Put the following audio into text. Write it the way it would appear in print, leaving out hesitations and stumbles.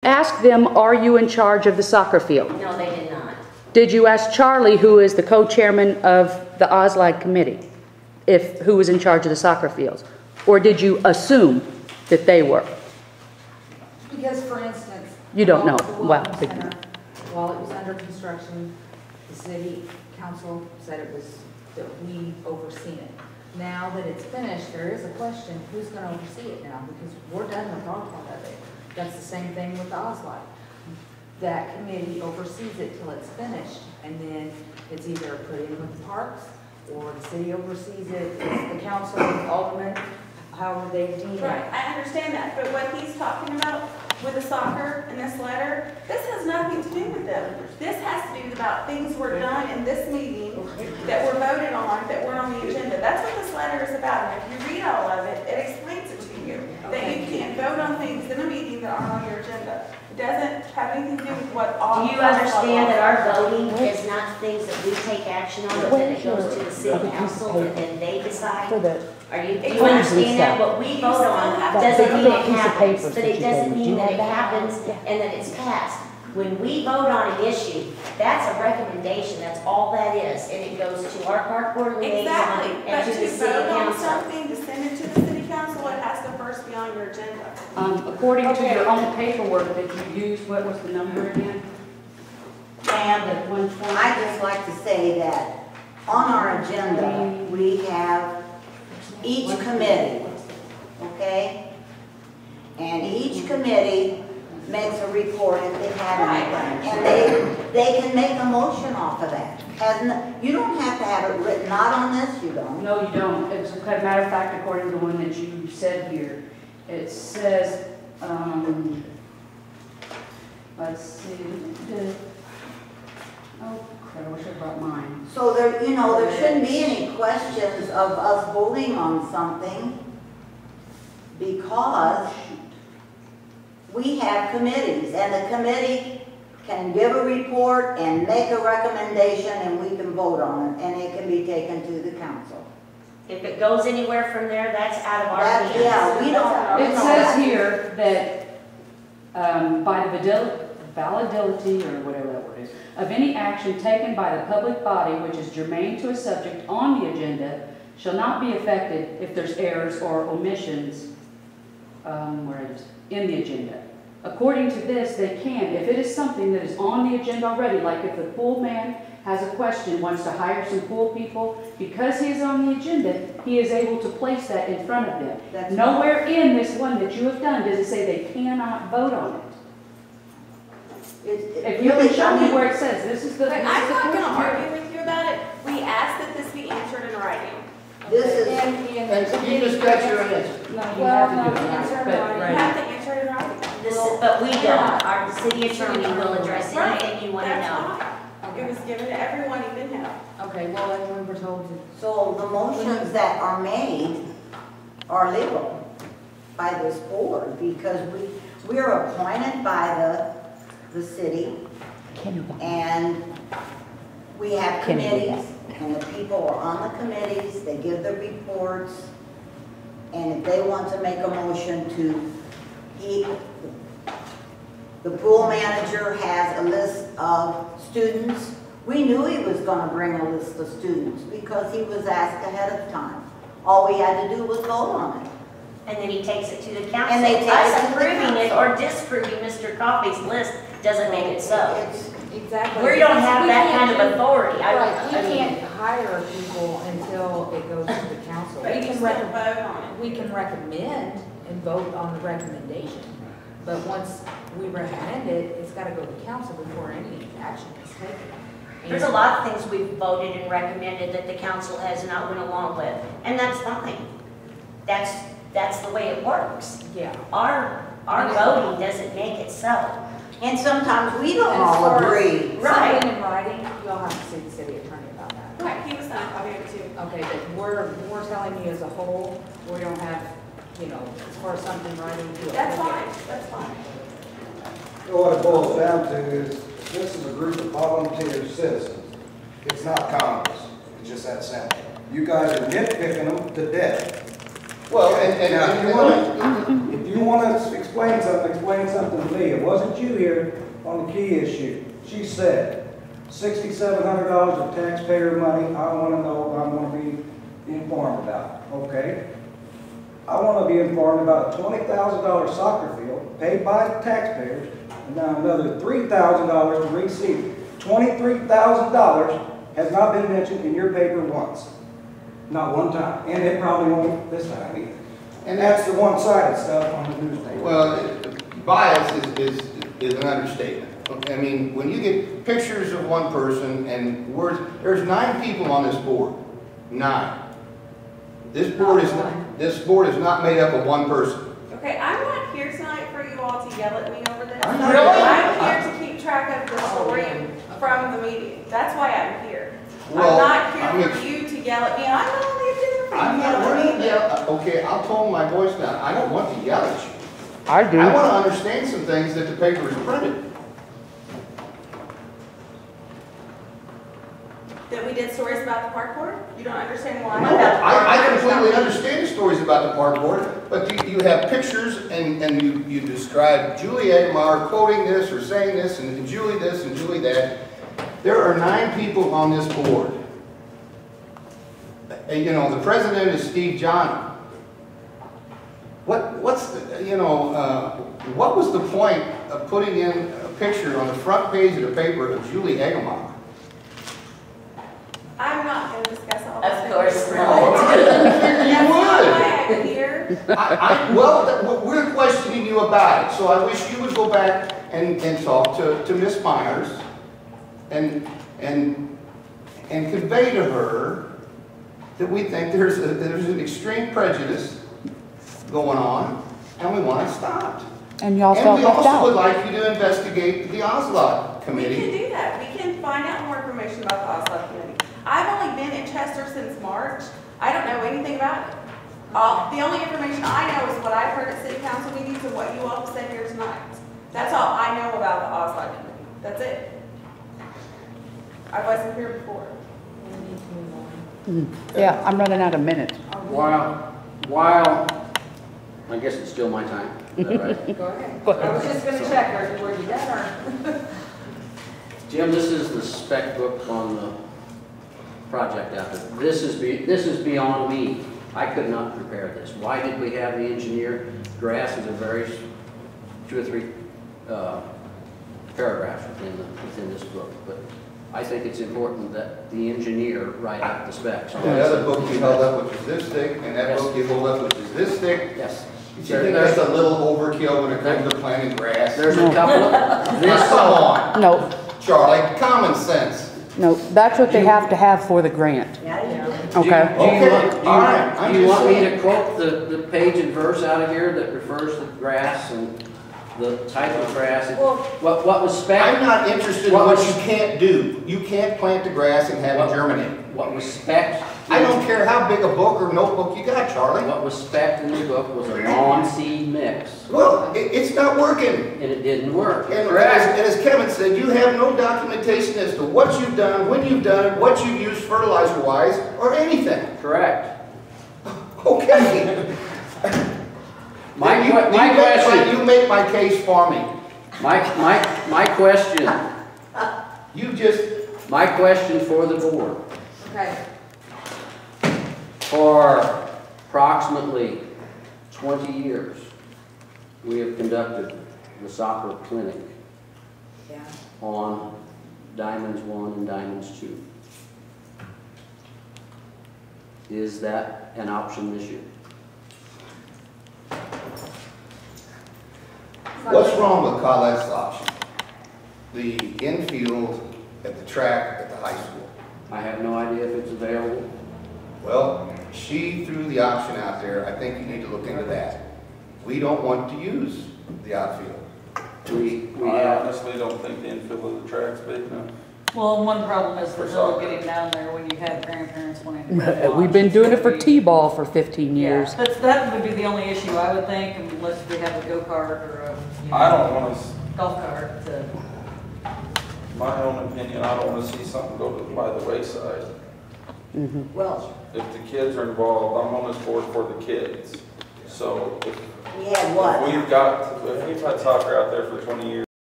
Ask them, are you in charge of the soccer field? No, they did not. Did you ask Charlie, who is the co-chairman of the OSLAG committee, who was in charge of the soccer fields? Or did you assume that they were? Because, for instance, you don't know. Well, while it was under construction, the city council said it was that we overseen it. Now that it's finished, there is a question, who's going to oversee it now? Because we're done with our part of it. That's the same thing with the OSLAG. That committee oversees it till it's finished, and then it's either put in with the parks, or the city oversees it, it's the council, the alderman, however they deem it. Right, I understand that, but what he's talking about with the soccer and this letter, this has nothing to do with them. This has to do about things were done in this meeting that were voted on, that weren't on the agenda. That's what this letter is about, and if you read all of it, it explains it to you, that you can't vote on things in a meeting that aren't on your agenda. It doesn't have anything to do with what all. Do you understand that our voting is not things that we take action on, but that it goes to the city council and then they decide? Do you understand that what we vote on doesn't mean it happens, but it doesn't mean that it happens and that it's passed. When we vote on an issue, that's a recommendation, that's all that is, and it goes to our park board liaison and to the city council. Something to send it to the city council, it has to first be on your agenda. According to your own paperwork that you used, what was the number again? And I'd just like to say that on our agenda, we have each committee, okay? And each committee makes a report if they have anything. And they can make a motion off of that. You don't have to have it written, not on this, you don't. No, you don't. As a matter of fact, according to the one that you said here, it says, let's see, oh crap, I wish I brought mine. So there, you know, there shouldn't be any questions of us voting on something because we have committees, and the committee can give a report and make a recommendation, and we can vote on it, and it can be taken to the council. If it goes anywhere from there, that's out of our hands. Yeah, we don't. It says here that by the validity, or whatever that word is, of any action taken by the public body which is germane to a subject on the agenda shall not be affected if there's errors or omissions in the agenda. According to this, they can, if it is something that is on the agenda already, like if the pool man has a question, wants to hire some pool people, because he is on the agenda, he is able to place that in front of them. That's nowhere in this one that you have done does it say they cannot vote on it. If you can show me where it says, this is the... But I'm not going to argue with you about it. We ask that this be answered in writing. This is... You just got your answer. No, you have to do it. You have to answer it in writing. But we don't. Our city attorney will address anything you want to know. It was given to everyone, even him. Okay, well, then we were told to. So the motions that are made are legal by this board because we're appointed by the city and we have committees and the people are on the committees, they give the reports, and if they want to make a motion to the pool manager has a list of students. We knew he was going to bring a list of students because he was asked ahead of time. All we had to do was vote on it. And then he takes it to the council. And they take us approving it or disproving Mr. Coffey's list doesn't make it so. Exactly. We don't have that kind of authority. Right, we can't hire people until it goes to the council. But you can vote on it. We can recommend and vote on the recommendation. But once we recommend it, it's got to go to council before any action is taken. There's a lot of things we've voted and recommended that the council has not went along with, and that's fine. That's the way it works. Yeah. Our voting doesn't make it so. And sometimes we don't all agree. Right. Something in writing, you'll have to see the city attorney about that. Right, he was not copy of it too. Okay, but we're telling you as a whole, we don't have, you know, as far as something in writing. That's fine, that's fine. So what it boils down to is, this is a group of volunteer citizens. It's not Congress. It's just that simple. You guys are nitpicking them to death. Well, Now, if you want to explain something to me. It wasn't you here on the key issue. She said, $6,700 of taxpayer money, I want to know, I want to be informed about. Okay. I want to be informed about a $20,000 soccer field paid by taxpayers, and now another $3,000 to receive. $23,000 has not been mentioned in your paper once. Not one time. And it probably won't this time either. And that's the one-sided stuff on the newspaper. Well, bias is an understatement. I mean, when you get pictures of one person and words, there's 9 people on this board. 9. This board is not made up of one person. Okay, I'm not here tonight for you all to yell at me over this. I'm not- I'm here to keep track of the story from the meeting. That's why I'm here. Well, I'm not here for you to yell at me. I'm not on the agenda for you I'm to not yell worried at to me. yell. Okay, I'll tone my voice down. I don't want to yell at you. I do. I want to understand some things that the paper is printed. That we did stories about the park board? You don't understand why? No, I completely understand the stories about the park board, but you have pictures and you describe Julie Eggemar quoting this or saying this and Julie this and Julie that. There are 9 people on this board. And, you know, the president is Steve Johnny. What was the point of putting in a picture on the front page of the paper of Julie Eggemar? I'm not going to discuss all this. Of course Oh, not. I didn't figure you That's not would. why I'm here. Well, we're questioning you about it, so I wish you would go back and talk to Ms. Myers and convey to her that we think there's an extreme prejudice going on, and we want it stopped. And y'all And felt we left also would out. like you to investigate the Ocelot We Committee. can do that. We can find out more information about the Oslo Committee. I've only been in Chester since March. I don't know anything about it. The only information I know is what I've heard at city council meetings and what you all have said here tonight. That's all I know about the Oslo Committee. That's it. I wasn't here before. Yeah, I'm running out of minutes. While, I guess it's still my time, is that right? Go ahead. I was just gonna check, were you done or? Jim, this is the spec book on the project out there. This is beyond me. I could not prepare this. Why did we have the engineer? Grass is a very, 2 or 3 paragraphs within this book, but I think it's important that the engineer write out the specs. That other book you held up, which is this thick, and that book you hold up, which is this thick. Yes. You think that's a little overkill when it comes to planting grass? There's a couple of, this, Come on, No, Charlie, common sense. no, that's what they have to have for the grant, Yeah, you do. okay? do you want me to quote the page and verse out of here that refers to grass and the type of grass? What was spec? I'm not interested in what you can't do. You can't plant the grass and have it germinate. What was spec? I don't care how big a book or notebook you got, Charlie. What was spec in the book was a non-seed mix, Well, it's not working. and it didn't work. And as Kevin said, you have no documentation as to what you've done, when you've done it, what you've used fertilizer-wise, or anything. Correct. Okay. My question. You make my case for me. My question. My question for the board. Okay. For approximately 20 years, we have conducted the soccer clinic Yeah. on Diamonds 1 and Diamonds 2. Is that an option this year? What's wrong with Colette's option? The infield at the track at the high school. I have no idea if it's available. Well, she threw the option out there. I think you need to look into that. We don't want to use the outfield. We I have, honestly don't think the infield of the track's big enough. Well, one problem is the For bill soccer. getting down there when you have grandparents wanting to. play We've been doing it for watch. T-ball for 15 years. Yeah, that would be the only issue, I would think, unless we have a go-kart or a, you I know, don't wanna, golf cart to. my own opinion, I don't wanna see something go by the wayside. Well, If the kids are involved, I'm on this board for the kids. So if We had what? we've had soccer out there for 20 years.